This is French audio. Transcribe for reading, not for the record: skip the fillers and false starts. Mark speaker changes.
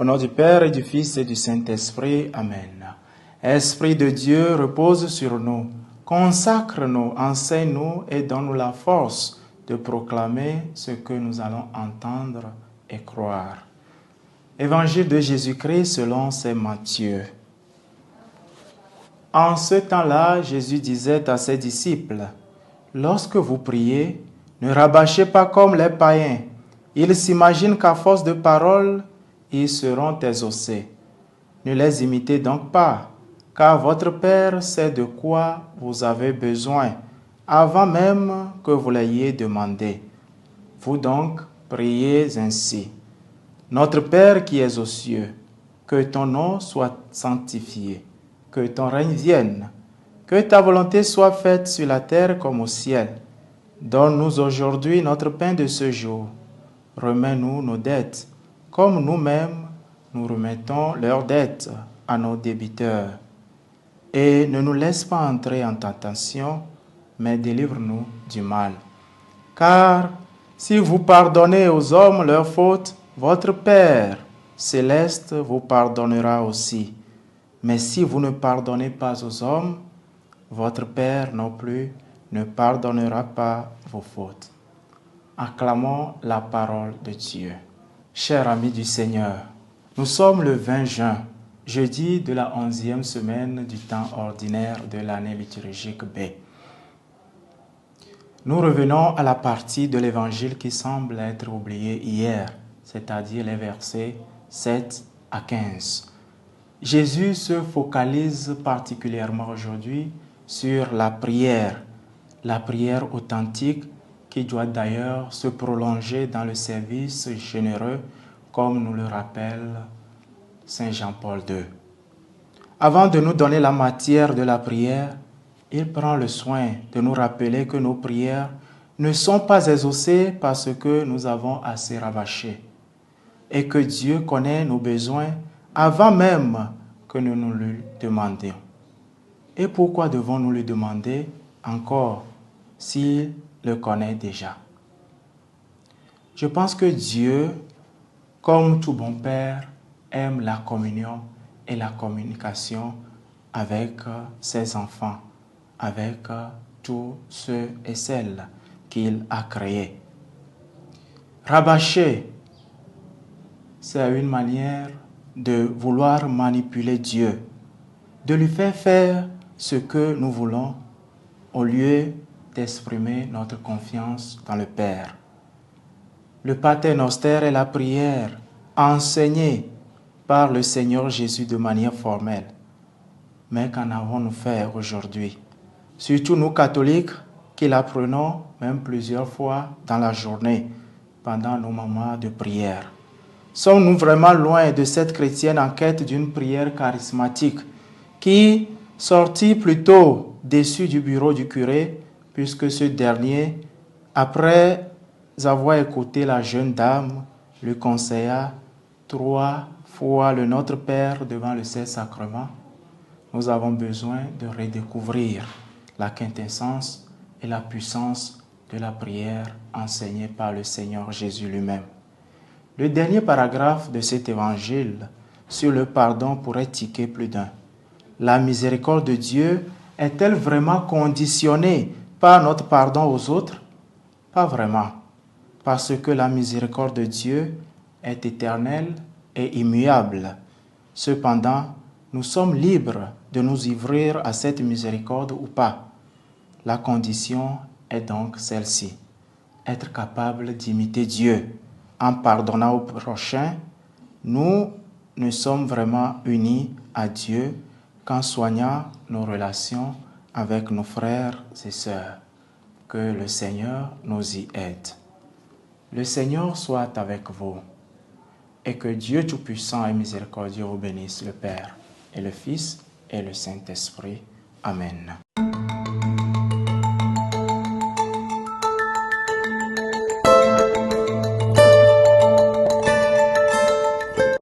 Speaker 1: Au nom du Père et du Fils et du Saint-Esprit. Amen. Esprit de Dieu, repose sur nous, consacre-nous, enseigne-nous et donne-nous la force de proclamer ce que nous allons entendre et croire. Évangile de Jésus-Christ selon saint Matthieu. En ce temps-là, Jésus disait à ses disciples, « Lorsque vous priez, ne rabâchez pas comme les païens. Ils s'imaginent qu'à force de paroles, ils seront exaucés. Ne les imitez donc pas, car votre Père sait de quoi vous avez besoin, avant même que vous l'ayez demandé. Vous donc, priez ainsi. Notre Père qui es aux cieux, que ton nom soit sanctifié, que ton règne vienne, que ta volonté soit faite sur la terre comme au ciel. Donne-nous aujourd'hui notre pain de ce jour. Remets-nous nos dettes, comme nous-mêmes nous remettons leurs dettes à nos débiteurs. Et ne nous laisse pas entrer en tentation, mais délivre-nous du mal. Car si vous pardonnez aux hommes leurs fautes, votre Père céleste vous pardonnera aussi. Mais si vous ne pardonnez pas aux hommes, votre Père non plus ne pardonnera pas vos fautes. Acclamons la parole de Dieu. Chers amis du Seigneur, nous sommes le 20 juin, jeudi de la 11e semaine du temps ordinaire de l'année liturgique B. Nous revenons à la partie de l'Évangile qui semble être oubliée hier, c'est-à-dire les versets 7 à 15. Jésus se focalise particulièrement aujourd'hui sur la prière authentique qui doit d'ailleurs se prolonger dans le service généreux, comme nous le rappelle Saint Jean-Paul II. Avant de nous donner la matière de la prière, il prend le soin de nous rappeler que nos prières ne sont pas exaucées parce que nous avons assez rabâché et que Dieu connaît nos besoins avant même que nous nous le demandions. Et pourquoi devons-nous le demander encore s'il le connaît déjà? Je pense que Dieu, comme tout bon Père, aime la communion et la communication avec ses enfants, avec tous ceux et celles qu'il a créés. Rabâcher, c'est une manière de vouloir manipuler Dieu, de lui faire ce que nous voulons au lieu d'exprimer notre confiance dans le Père. Le Pater Noster est la prière enseignée par le Seigneur Jésus de manière formelle. Mais qu'en avons-nous fait aujourd'hui? Surtout nous catholiques qui l'apprenons même plusieurs fois dans la journée pendant nos moments de prière. Sommes-nous vraiment loin de cette chrétienne en quête d'une prière charismatique qui, sortit plutôt déçu du bureau du curé, puisque ce dernier, après avoir écouté la jeune dame, lui conseilla 3 fois le Notre Père devant le Saint-Sacrement, nous avons besoin de redécouvrir la quintessence et la puissance de la prière enseignée par le Seigneur Jésus lui-même. Le dernier paragraphe de cet évangile sur le pardon pourrait tiquer plus d'un. La miséricorde de Dieu est-elle vraiment conditionnée par notre pardon aux autres? Pas vraiment, parce que la miséricorde de Dieu est éternelle et immuable. Cependant, nous sommes libres de nous ouvrir à cette miséricorde ou pas. La condition est donc celle-ci, être capable d'imiter Dieu. En pardonnant au prochain, nous ne sommes vraiment unis à Dieu qu'en soignant nos relations avec nos frères et sœurs. Que le Seigneur nous y aide. Le Seigneur soit avec vous et que Dieu Tout-Puissant et Miséricordieux vous bénisse, le Père et le Fils et le Saint-Esprit. Amen.